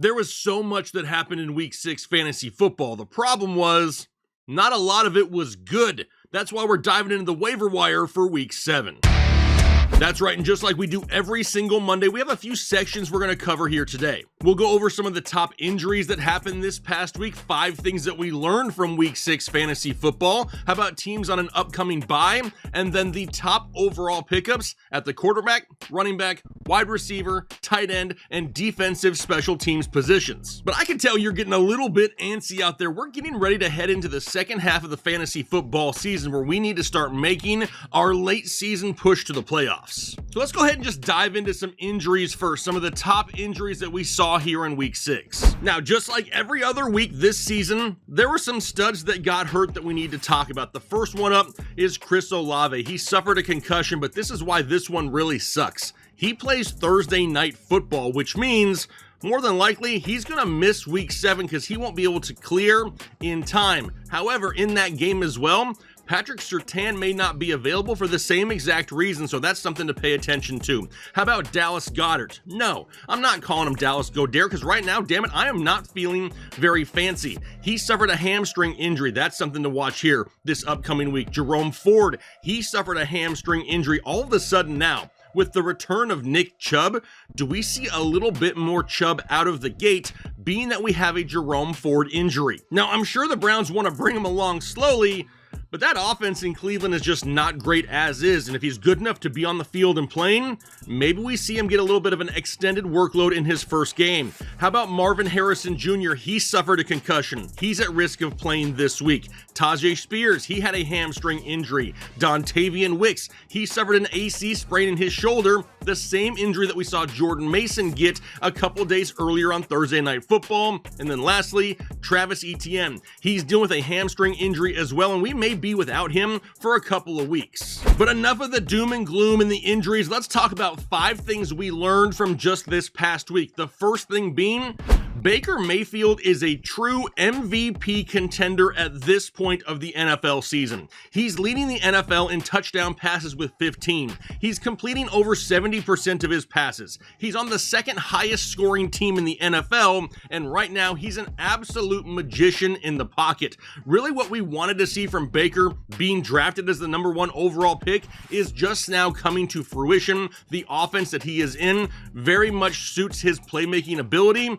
There was so much that happened in week 6 fantasy football. The problem was, not a lot of it was good. That's why we're diving into the waiver wire for week 7. That's right, and just like we do every single Monday, we have a few sections we're going to cover here today. We'll go over some of the top injuries that happened this past week, 5 things that we learned from week 6 fantasy football, how about teams on an upcoming bye, and then the top overall pickups at the quarterback, running back, wide receiver, tight end, and defensive special teams positions. But I can tell you're getting a little bit antsy out there. We're getting ready to head into the second half of the fantasy football season where we need to start making our late season push to the playoffs. So let's go ahead and just dive into some injuries first, some of the top injuries that we saw here in week 6. Now, just like every other week this season, there were some studs that got hurt that we need to talk about. The first one up is Chris Olave. He suffered a concussion, but this is why this one really sucks. He plays Thursday night football, which means more than likely he's going to miss week 7 because he won't be able to clear in time. However, in that game as well, Patrick Surtain may not be available for the same exact reason, so that's something to pay attention to. How about Dallas Goedert? No, I'm not calling him Dallas Goedert because right now, damn it, I am not feeling very fancy. He suffered a hamstring injury. That's something to watch here this upcoming week. Jerome Ford, he suffered a hamstring injury. All of a sudden now, with the return of Nick Chubb, do we see a little bit more Chubb out of the gate, being that we have a Jerome Ford injury? Now, I'm sure the Browns want to bring him along slowly, but that offense in Cleveland is just not great as is, and if he's good enough to be on the field and playing, maybe we see him get a little bit of an extended workload in his first game. How about Marvin Harrison Jr.? He suffered a concussion. He's at risk of playing this week. Tajay Spears, he had a hamstring injury. Dontavian Wicks, he suffered an AC sprain in his shoulder, the same injury that we saw Jordan Mason get a couple days earlier on Thursday Night Football. And then lastly, Travis Etienne. He's dealing with a hamstring injury as well, and we may be without him for a couple of weeks. But enough of the doom and gloom and the injuries. Let's talk about 5 things we learned from just this past week. The first thing being, Baker Mayfield is a true MVP contender at this point of the NFL season. He's leading the NFL in touchdown passes with 15. He's completing over 70% of his passes. He's on the second highest scoring team in the NFL, and right now he's an absolute magician in the pocket. Really what we wanted to see from Baker being drafted as the number 1 overall pick is just now coming to fruition. The offense that he is in very much suits his playmaking ability,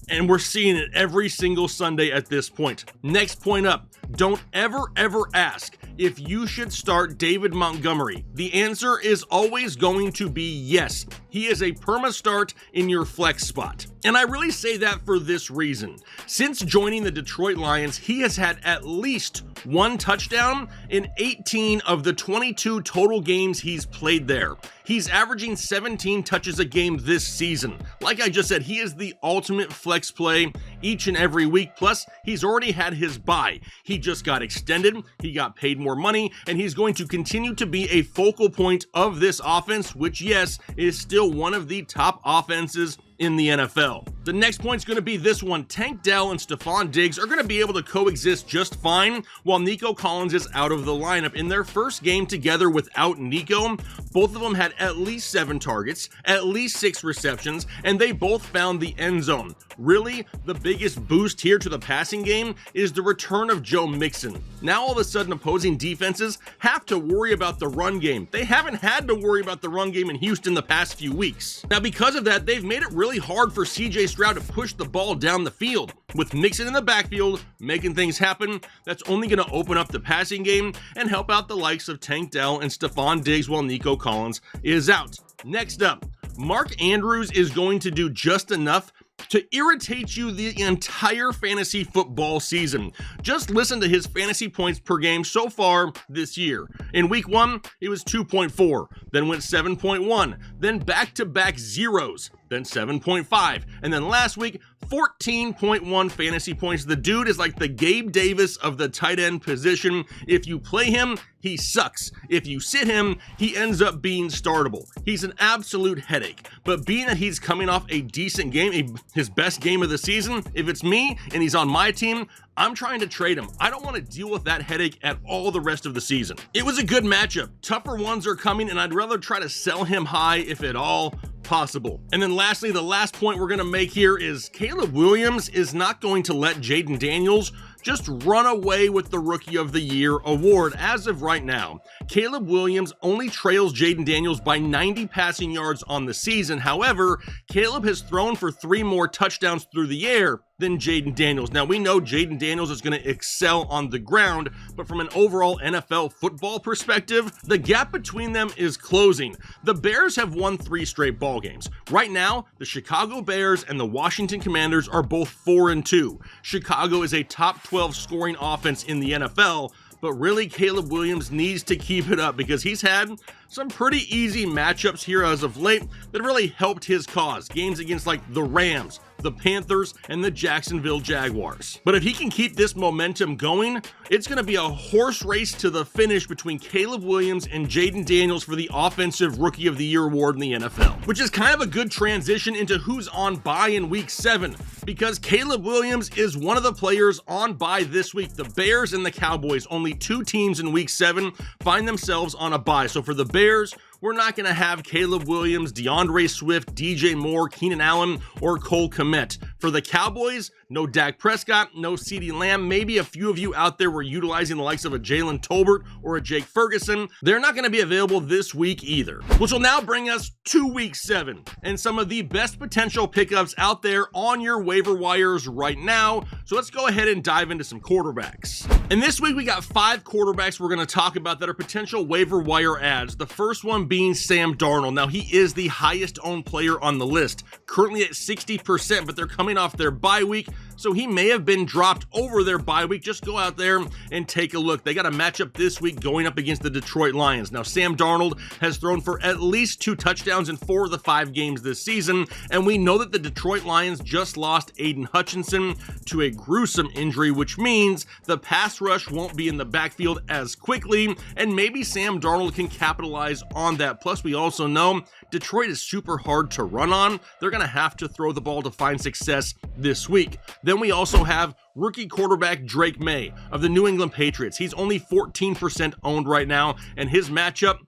and we're seeing it every single Sunday at this point. Next point up, don't ever ask if you should start David Montgomery. The answer is always going to be yes. He is a perma start in your flex spot. And I really say that for this reason. Since joining the Detroit Lions, he has had at least 1 touchdown in 18 of the 22 total games he's played there. He's averaging 17 touches a game this season. Like I just said, he is the ultimate flex play each and every week. Plus, he's already had his bye. He just got extended, he got paid more money, and he's going to continue to be a focal point of this offense, which, yes, is still one of the top offenses in the NFL. The next point's going to be this one. Tank Dell and Stephon Diggs are going to be able to coexist just fine while Nico Collins is out of the lineup. In their first game together without Nico, both of them had at least 7 targets, at least 6 receptions, and they both found the end zone. Really, the biggest boost here to the passing game is the return of Joe Mixon. Now all of a sudden opposing defenses have to worry about the run game. They haven't had to worry about the run game in Houston the past few weeks. Now because of that, they've made it really hard for CJ Stroud to push the ball down the field. With Mixon in the backfield making things happen, that's only going to open up the passing game and help out the likes of Tank Dell and Stephon Diggs while Nico Collins is out. Next up, Mark Andrews is going to do just enough to irritate you the entire fantasy football season. Just listen to his fantasy points per game so far this year. In week 1, it was 2.4, then went 7.1, then back-to-back zeros, then 7.5, and then last week, 14.1 fantasy points. The dude is like the Gabe Davis of the tight end position. If you play him, he sucks. If you sit him, he ends up being startable. He's an absolute headache. But being that he's coming off a decent game, his best game of the season, if it's me and he's on my team, I'm trying to trade him. I don't want to deal with that headache at all the rest of the season. It was a good matchup. Tougher ones are coming, and I'd rather try to sell him high, if at all. possible. And then lastly, the last point we're going to make here is Caleb Williams is not going to let Jayden Daniels just run away with the Rookie of the Year award. As of right now, Caleb Williams only trails Jayden Daniels by 90 passing yards on the season. However, Caleb has thrown for 3 more touchdowns through the air than Jayden Daniels. Now, we know Jayden Daniels is going to excel on the ground, but from an overall NFL football perspective, the gap between them is closing. The Bears have won 3 straight ball games. Right now, the Chicago Bears and the Washington Commanders are both 4-2. Chicago is a top 12 scoring offense in the NFL, but really Caleb Williams needs to keep it up because he's had some pretty easy matchups here as of late that really helped his cause. Games against like the Rams, the Panthers, and the Jacksonville Jaguars. But if he can keep this momentum going, it's going to be a horse race to the finish between Caleb Williams and Jayden Daniels for the Offensive Rookie of the Year award in the NFL. Which is kind of a good transition into who's on bye in Week 7, because Caleb Williams is one of the players on bye this week. The Bears and the Cowboys, only 2 teams in Week 7, find themselves on a bye. So for the Bears, we're not going to have Caleb Williams, DeAndre Swift, DJ Moore, Keenan Allen, or Cole Kmet. For the Cowboys, no Dak Prescott, no CeeDee Lamb. Maybe a few of you out there were utilizing the likes of a Jalen Tolbert or a Jake Ferguson. They're not going to be available this week either. Which will now bring us to Week 7 and some of the best potential pickups out there on your waiver wires right now. So let's go ahead and dive into some quarterbacks. And this week we got 5 quarterbacks we're going to talk about that are potential waiver wire adds. The first one being Sam Darnold. Now, he is the highest owned player on the list, currently at 60%, but they're coming off their bye week, so he may have been dropped over their bye week. Just go out there and take a look. They got a matchup this week going up against the Detroit Lions. Now, Sam Darnold has thrown for at least 2 touchdowns in 4 of the 5 games this season, and we know that the Detroit Lions just lost Aiden Hutchinson to a gruesome injury, which means the pass rush won't be in the backfield as quickly, and maybe Sam Darnold can capitalize on that. Plus, we also know Detroit is super hard to run on. They're going to have to throw the ball to find success this week. Then we also have rookie quarterback Drake May of the New England Patriots. He's only 14% owned right now, and his matchup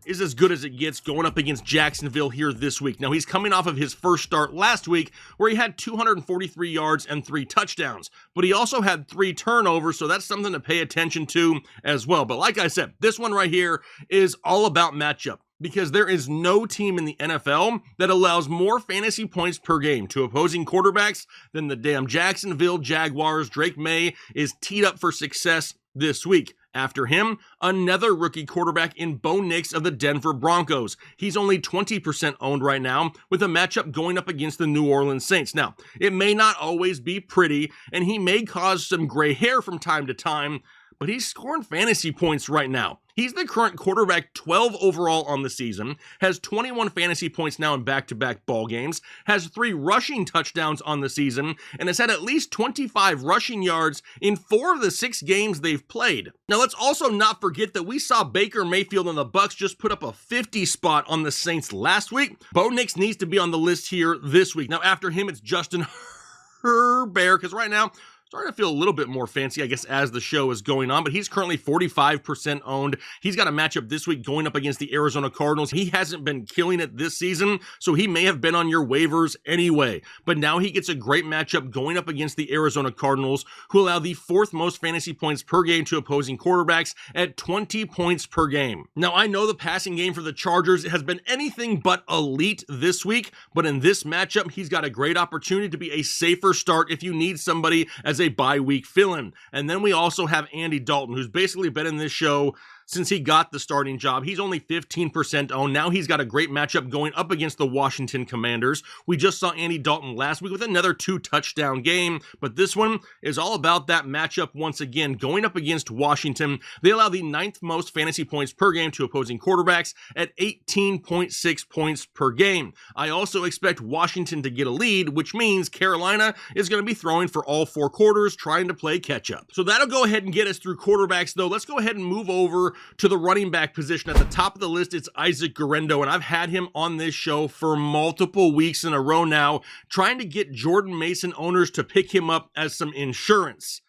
is as good as it gets going up against Jacksonville here this week. Now, he's coming off of his first start last week where he had 243 yards and 3 touchdowns, but he also had 3 turnovers, so that's something to pay attention to as well. But like I said, this one right here is all about matchup, because there is no team in the NFL that allows more fantasy points per game to opposing quarterbacks than the damn Jacksonville Jaguars. Drake May is teed up for success this week. After him, another rookie quarterback in Bo Nix of the Denver Broncos. He's only 20% owned right now, with a matchup going up against the New Orleans Saints. Now, it may not always be pretty, and he may cause some gray hair from time to time, but he's scoring fantasy points right now. He's the current quarterback 12 overall on the season, has 21 fantasy points now in back-to-back ball games, has 3 rushing touchdowns on the season, and has had at least 25 rushing yards in 4 of the 6 games they've played. Now, let's also not forget that we saw Baker Mayfield and the Bucs just put up a 50 spot on the Saints last week. Bo Nix needs to be on the list here this week. Now, after him, it's Justin Herbert, because right now, starting to feel a little bit more fancy, I guess, as the show is going on, but he's currently 45% owned. He's got a matchup this week going up against the Arizona Cardinals. He hasn't been killing it this season, so he may have been on your waivers anyway. But now he gets a great matchup going up against the Arizona Cardinals, who allow the 4th most fantasy points per game to opposing quarterbacks at 20 points per game. Now, I know the passing game for the Chargers has been anything but elite this week, but in this matchup, he's got a great opportunity to be a safer start if you need somebody as a bye week fill-in. And then we also have Andy Dalton, who's basically been in this show since he got the starting job. He's only 15% owned. Now he's got a great matchup going up against the Washington Commanders. We just saw Andy Dalton last week with another 2-touchdown game, but this one is all about that matchup once again going up against Washington. They allow the 9th most fantasy points per game to opposing quarterbacks at 18.6 points per game. I also expect Washington to get a lead, which means Carolina is going to be throwing for all 4 quarters, trying to play catch up. So that'll go ahead and get us through quarterbacks, though. Let's go ahead and move over to the running back position. At the top of the list, it's Isaac Guerendo, and I've had him on this show for multiple weeks in a row now, trying to get Jordan Mason owners to pick him up as some insurance.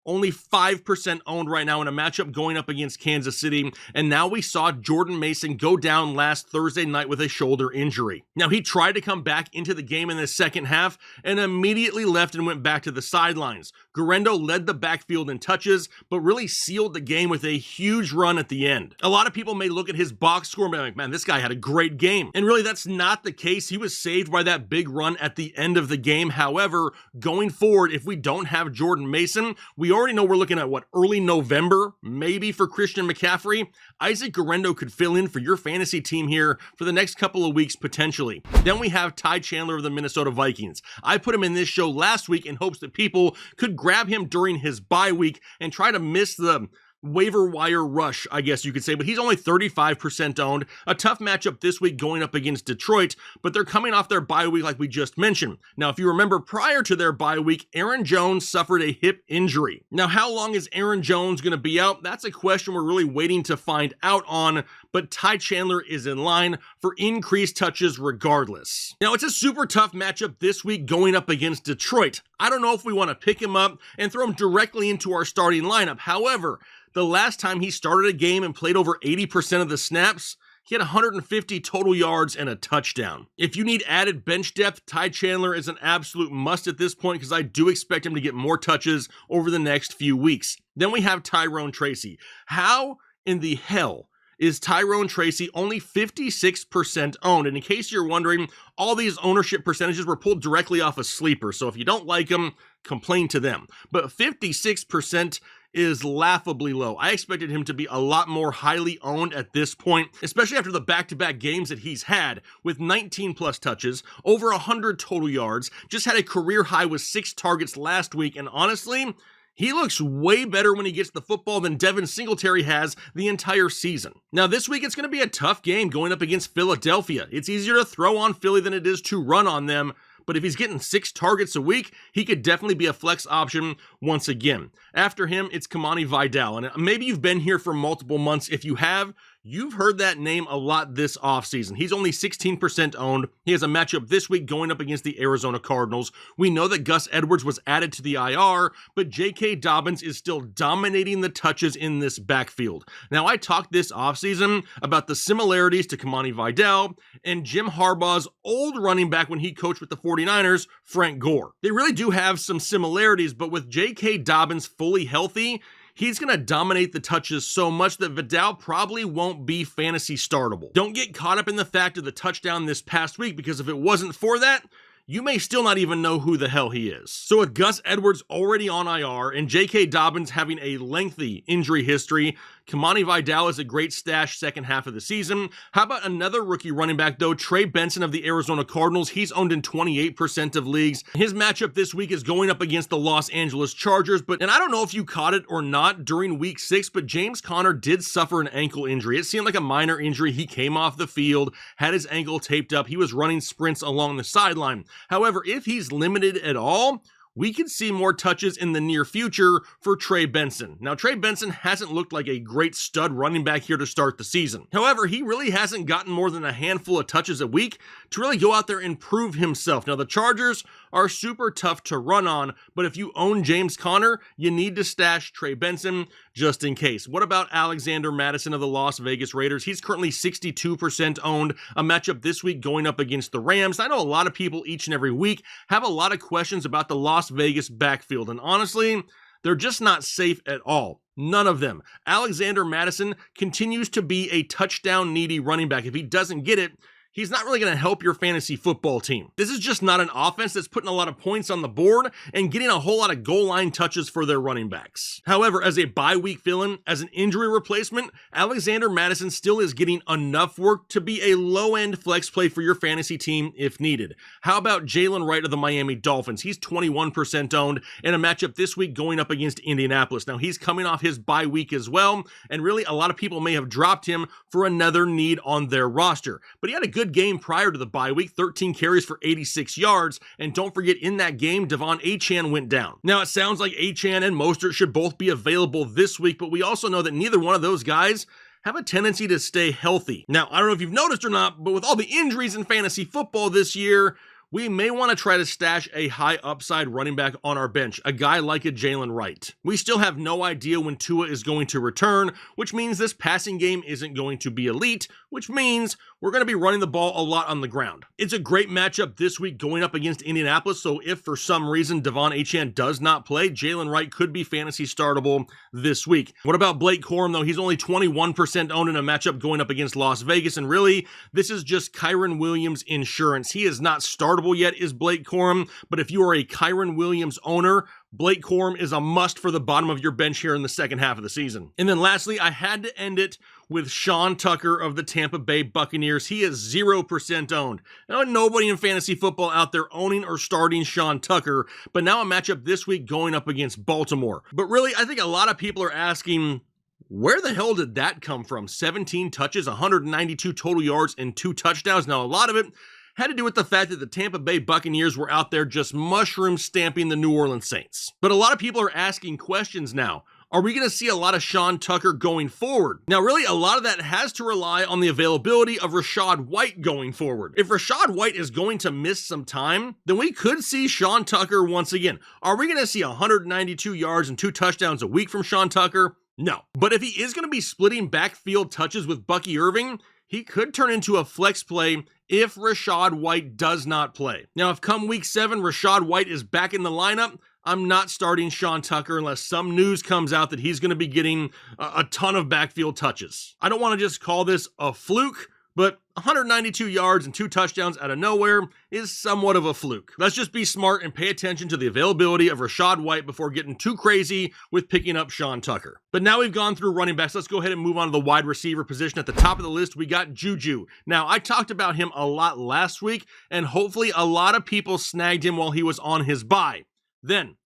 only 5% owned right now in a matchup going up against Kansas City, and now we saw Jordan Mason go down last Thursday night with a shoulder injury. Now, he tried to come back into the game in the second half and immediately left and went back to the sidelines. Guerendo led the backfield in touches, but really sealed the game with a huge run at the end. A lot of people may look at his box score and be like, man, this guy had a great game. And really, that's not the case. He was saved by that big run at the end of the game. However, going forward, if we don't have Jordan Mason, we already know we're looking at early November, maybe for Christian McCaffrey. Isaac Guerendo could fill in for your fantasy team here for the next couple of weeks potentially. Then we have Ty Chandler of the Minnesota Vikings. I put him in this show last week in hopes that people could grab him during his bye week and try to miss the waiver wire rush, I guess you could say, but he's only 35% owned. A tough matchup this week going up against Detroit, but they're coming off their bye week like we just mentioned. Now, if you remember, prior to their bye week, Aaron Jones suffered a hip injury. Now, how long is Aaron Jones going to be out? That's a question we're really waiting to find out on, but Ty Chandler is in line for increased touches regardless. Now, it's a super tough matchup this week going up against Detroit. I don't know if we want to pick him up and throw him directly into our starting lineup. However, the last time he started a game and played over 80% of the snaps, he had 150 total yards and a touchdown. If you need added bench depth, Ty Chandler is an absolute must at this point because I do expect him to get more touches over the next few weeks. Then we have Tyrone Tracy. How in the hell is Tyrone Tracy only 56% owned? And in case you're wondering, all these ownership percentages were pulled directly off of Sleeper. So if you don't like them, complain to them. But 56% is laughably low. I expected him to be a lot more highly owned at this point, especially after the back-to-back games that he's had with 19 plus touches, over 100 total yards, just had a career high with 6 targets last week, and honestly, he looks way better when he gets the football than Devin Singletary has the entire season. Now, this week, it's going to be a tough game going up against Philadelphia. It's easier to throw on Philly than it is to run on them, but if he's getting 6 targets a week, he could definitely be a flex option once again. After him, it's Kamani Vidal, and maybe you've been here for multiple months. If you have, you've heard that name a lot this offseason. He's only 16% owned. He has a matchup this week going up against the Arizona Cardinals. We know that Gus Edwards was added to the IR, but J.K. Dobbins is still dominating the touches in this backfield. Now, I talked this offseason about the similarities to Kamani Vidal and Jim Harbaugh's old running back when he coached with the 49ers, Frank Gore. They really do have some similarities, but with J.K. Dobbins fully healthy, he's going to dominate the touches so much that Vidal probably won't be fantasy startable. Don't get caught up in the fact of the touchdown this past week, because if it wasn't for that, you may still not even know who the hell he is. So with Gus Edwards already on IR and J.K. Dobbins having a lengthy injury history, Kamani Vidal is a great stash second half of the season. How about another rookie running back though, Trey Benson of the Arizona Cardinals? He's owned in 28% of leagues. His matchup this week is going up against the Los Angeles Chargers, and I don't know if you caught it or not during week 6, but James Conner did suffer an ankle injury. It seemed like a minor injury. He came off the field, had his ankle taped up. He was running sprints along the sideline. However, if he's limited at all, we could see more touches in the near future for Trey Benson. Now, Trey Benson hasn't looked like a great stud running back here to start the season. However, he really hasn't gotten more than a handful of touches a week to really go out there and prove himself. Now, the Chargers are super tough to run on, but if you own James Conner, you need to stash Trey Benson just in case. What about Alexander Mattison of the Las Vegas Raiders? He's currently 62% owned. A matchup this week going up against the Rams. I know a lot of people each and every week have a lot of questions about the Las Vegas backfield, and honestly, they're just not safe at all. None of them. Alexander Mattison continues to be a touchdown needy running back. If he doesn't get it, he's not really going to help your fantasy football team. This is just not an offense that's putting a lot of points on the board and getting a whole lot of goal line touches for their running backs. However, as a bye week fill-in, as an injury replacement, Alexander Mattison still is getting enough work to be a low-end flex play for your fantasy team if needed. How about Jalen Wright of the Miami Dolphins? He's 21% owned in a matchup this week going up against Indianapolis. Now, he's coming off his bye week as well, and really a lot of people may have dropped him for another need on their roster. But he had a good game prior to the bye week, 13 carries for 86 yards, and don't forget in that game, Devon Achane went down. Now, it sounds like Achane and Mostert should both be available this week, but we also know that neither one of those guys have a tendency to stay healthy. Now, I don't know if you've noticed or not, but with all the injuries in fantasy football this year, we may want to try to stash a high upside running back on our bench, a guy like a Jalen Wright. We still have no idea when Tua is going to return, which means this passing game isn't going to be elite, which means we're going to be running the ball a lot on the ground. It's a great matchup this week going up against Indianapolis, so if for some reason Devon Achane does not play, Jalen Wright could be fantasy startable this week. What about Blake Corum, though? He's only 21% owned in a matchup going up against Las Vegas, and really, this is just Kyren Williams insurance. He is not startable yet, is Blake Corum, but if you are a Kyren Williams owner, Blake Corum is a must for the bottom of your bench here in the second half of the season. And then lastly, I had to end it with Sean Tucker of the Tampa Bay Buccaneers. He is 0% owned. Now, nobody in fantasy football out there owning or starting Sean Tucker, but now a matchup this week going up against Baltimore. But really, I think a lot of people are asking, where the hell did that come from? 17 touches, 192 total yards, and 2 touchdowns. Now, a lot of it had to do with the fact that the Tampa Bay Buccaneers were out there just mushroom stamping the New Orleans Saints. But a lot of people are asking questions now. Are we going to see a lot of Sean Tucker going forward? Now, really, a lot of that has to rely on the availability of Rachaad White going forward. If Rachaad White is going to miss some time, then we could see Sean Tucker once again. Are we going to see 192 yards and 2 touchdowns a week from Sean Tucker? No. But if he is going to be splitting backfield touches with Bucky Irving, he could turn into a flex play if Rachaad White does not play. Now, if come week 7, Rachaad White is back in the lineup, I'm not starting Sean Tucker unless some news comes out that he's going to be getting a ton of backfield touches. I don't want to just call this a fluke, but 192 yards and 2 touchdowns out of nowhere is somewhat of a fluke. Let's just be smart and pay attention to the availability of Rachaad White before getting too crazy with picking up Sean Tucker. But now we've gone through running backs, let's go ahead and move on to the wide receiver position. At the top of the list, we got Juju. Now, I talked about him a lot last week, and hopefully a lot of people snagged him while he was on his bye. Then,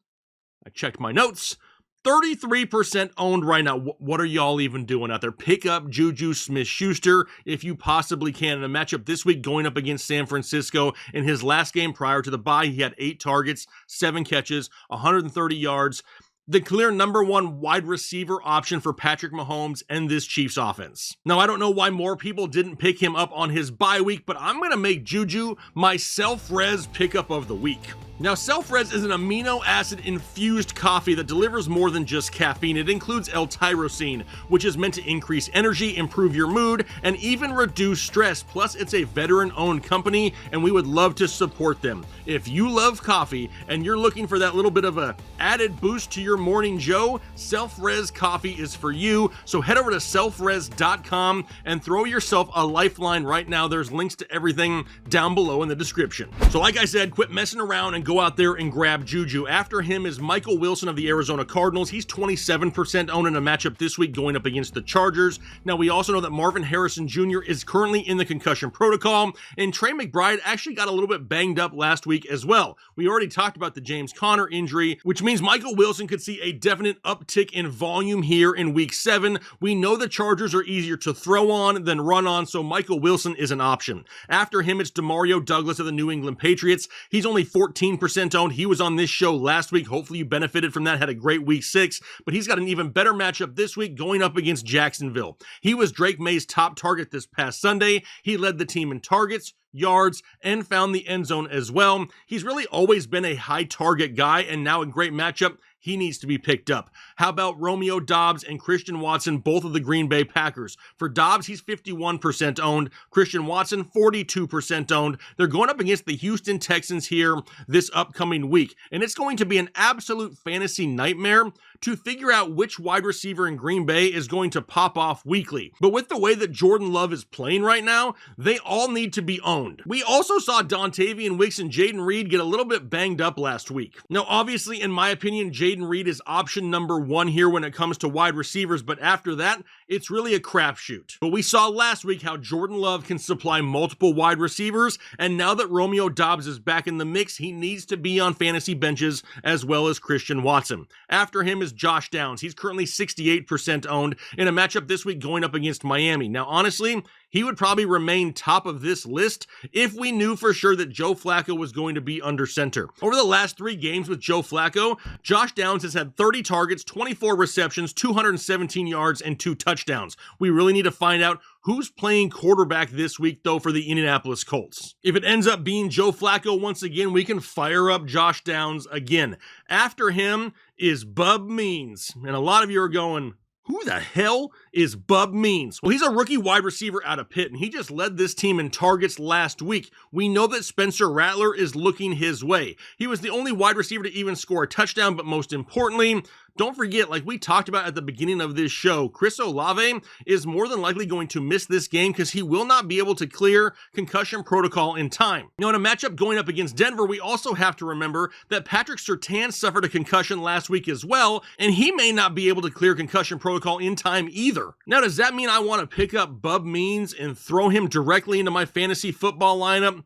I checked my notes. 33% owned right now. What are y'all even doing out there? Pick up Juju Smith-Schuster if you possibly can. In a matchup this week going up against San Francisco. In his last game prior to the bye, he had 8 targets, 7 catches, 130 yards. The clear number 1 wide receiver option for Patrick Mahomes and this Chiefs offense. Now, I don't know why more people didn't pick him up on his bye week, but I'm going to make Juju my self-res pickup of the week. Now, Self-Res is an amino acid infused coffee that delivers more than just caffeine. It includes L-tyrosine, which is meant to increase energy, improve your mood, and even reduce stress. Plus, it's a veteran-owned company, and we would love to support them. If you love coffee and you're looking for that little bit of a added boost to your morning joe, Self-Res coffee is for you. So head over to selfres.com and throw yourself a lifeline right now. There's links to everything down below in the description. So like I said, quit messing around and go out there and grab Juju. After him is Michael Wilson of the Arizona Cardinals. He's 27% owned in a matchup this week going up against the Chargers. Now, we also know that Marvin Harrison Jr. is currently in the concussion protocol, and Trey McBride actually got a little bit banged up last week as well. We already talked about the James Conner injury, which means Michael Wilson could see a definite uptick in volume here in week 7. We know the Chargers are easier to throw on than run on, so Michael Wilson is an option. After him, it's Demario Douglas of the New England Patriots. He's only 14% owned. He was on this show last week. Hopefully you benefited from that, had a great week 6, but he's got an even better matchup this week going up against Jacksonville. He was Drake May's top target this past Sunday. He led the team in targets, yards, and found the end zone as well. He's really always been a high target guy, and now a great matchup. He needs to be picked up. How about Romeo Doubs and Christian Watson, both of the Green Bay Packers? For Doubs, he's 51% owned. Christian Watson, 42% owned. They're going up against the Houston Texans here this upcoming week, and it's going to be an absolute fantasy nightmare to figure out which wide receiver in Green Bay is going to pop off weekly. But with the way that Jordan Love is playing right now, they all need to be owned. We also saw Dontavian Wicks and Jaden Reed get a little bit banged up last week. Now, obviously, in my opinion, Jaden Reed is option number 1 here when it comes to wide receivers, but after that, it's really a crapshoot. But we saw last week how Jordan Love can supply multiple wide receivers, and now that Romeo Doubs is back in the mix, he needs to be on fantasy benches as well as Christian Watson. After him is Josh Downs. He's currently 68% owned in a matchup this week going up against Miami. Now, honestly, he would probably remain top of this list if we knew for sure that Joe Flacco was going to be under center. Over the last 3 games with Joe Flacco, Josh Downs has had 30 targets, 24 receptions, 217 yards, and 2 touchdowns. We really need to find out who's playing quarterback this week, though, for the Indianapolis Colts. If it ends up being Joe Flacco once again, we can fire up Josh Downs again. After him is Bub Means. And a lot of you are going, who the hell is Bub Means? Well, he's a rookie wide receiver out of Pitt, and he just led this team in targets last week. We know that Spencer Rattler is looking his way. He was the only wide receiver to even score a touchdown, but most importantly, don't forget, like we talked about at the beginning of this show, Chris Olave is more than likely going to miss this game because he will not be able to clear concussion protocol in time. Now, in a matchup going up against Denver, we also have to remember that Patrick Surtain suffered a concussion last week as well, and he may not be able to clear concussion protocol in time either. Now, does that mean I want to pick up Bub Means and throw him directly into my fantasy football lineup?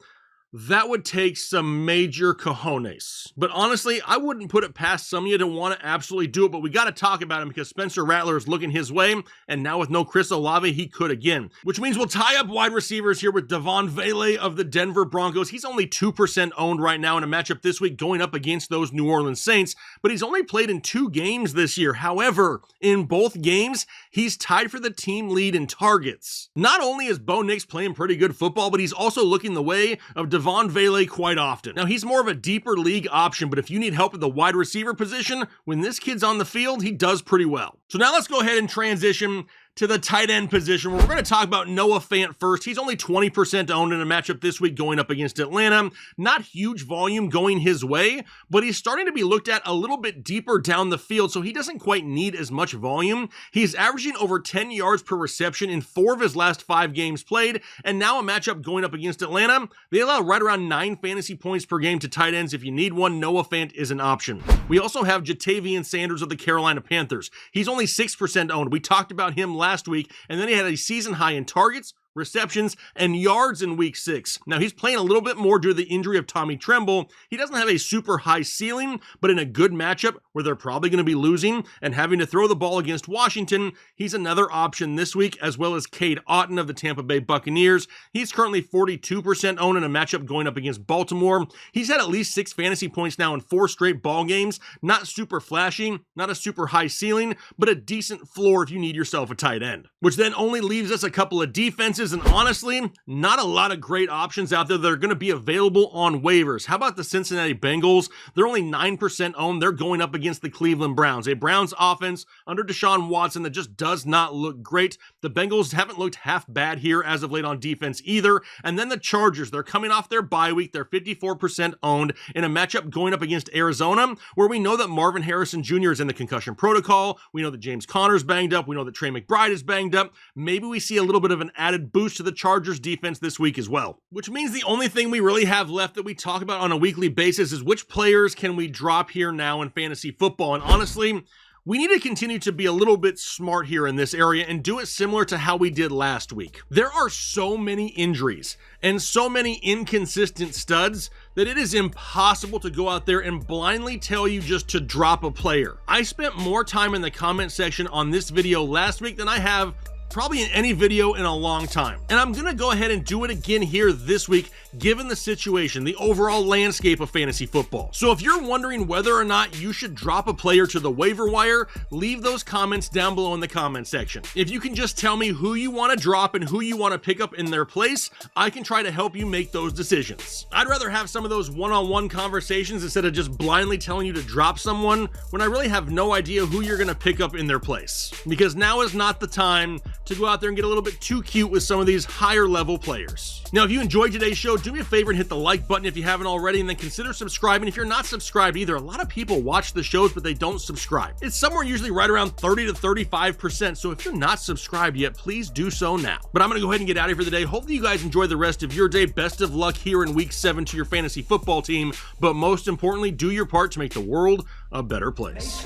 That would take some major cojones. But honestly, I wouldn't put it past some of you to want to absolutely do it, but we got to talk about him because Spencer Rattler is looking his way, and now with no Chris Olave, he could again. Which means we'll tie up wide receivers here with Devon Vele of the Denver Broncos. He's only 2% owned right now in a matchup this week going up against those New Orleans Saints, but he's only played in 2 games this year. However, in both games, he's tied for the team lead in targets. Not only is Bo Nix playing pretty good football, but he's also looking the way of Devon Vele quite often. Now, he's more of a deeper league option, but if you need help at the wide receiver position, when this kid's on the field, he does pretty well. So now let's go ahead and transition to the tight end position, where we're going to talk about Noah Fant first. He's only 20% owned in a matchup this week going up against Atlanta. Not huge volume going his way, but he's starting to be looked at a little bit deeper down the field, so he doesn't quite need as much volume. He's averaging over 10 yards per reception in 4 of his last 5 games played, and now a matchup going up against Atlanta. They allow right around 9 fantasy points per game to tight ends. If you need one, Noah Fant is an option. We also have Jatavian Sanders of the Carolina Panthers. He's only 6% owned. We talked about him last week, and then he had a season high in targets, receptions, and yards in week 6. Now, he's playing a little bit more due to the injury of Tommy Tremble. He doesn't have a super high ceiling, but in a good matchup where they're probably going to be losing and having to throw the ball against Washington, he's another option this week, as well as Cade Otton of the Tampa Bay Buccaneers. He's currently 42% owned in a matchup going up against Baltimore. He's had at least 6 fantasy points now in 4 straight ball games. Not super flashy, not a super high ceiling, but a decent floor if you need yourself a tight end. Which then only leaves us a couple of defenses, and honestly, not a lot of great options out there that are going to be available on waivers. How about the Cincinnati Bengals? They're only 9% owned. They're going up against the Cleveland Browns, a Browns offense under Deshaun Watson that just does not look great. The Bengals haven't looked half bad here as of late on defense either. And then the Chargers, they're coming off their bye week. They're 54% owned in a matchup going up against Arizona, where we know that Marvin Harrison Jr. is in the concussion protocol. We know that James Conner's banged up. We know that Trey McBride is banged up. Maybe we see a little bit of an added boost to the Chargers defense this week as well. Which means the only thing we really have left that we talk about on a weekly basis is which players can we drop here now in fantasy football. And honestly, we need to continue to be a little bit smart here in this area and do it similar to how we did last week. There are so many injuries and so many inconsistent studs that it is impossible to go out there and blindly tell you just to drop a player. I spent more time in the comment section on this video last week than I have probably in any video in a long time. And I'm gonna go ahead and do it again here this week, given the situation, the overall landscape of fantasy football. So if you're wondering whether or not you should drop a player to the waiver wire, leave those comments down below in the comment section. If you can just tell me who you want to drop and who you want to pick up in their place, I can try to help you make those decisions. I'd rather have some of those one-on-one conversations instead of just blindly telling you to drop someone when I really have no idea who you're gonna pick up in their place. Because now is not the time to go out there and get a little bit too cute with some of these higher level players. Now, if you enjoyed today's show, do me a favor and hit the like button if you haven't already, and then consider subscribing if you're not subscribed either. A lot of people watch the shows, but they don't subscribe. It's somewhere usually right around 30 to 35%, so if you're not subscribed yet, please do so now. But I'm gonna go ahead and get out of here for the day. Hopefully you guys enjoy the rest of your day. Best of luck here in week 7 to your fantasy football team, but most importantly, do your part to make the world a better place.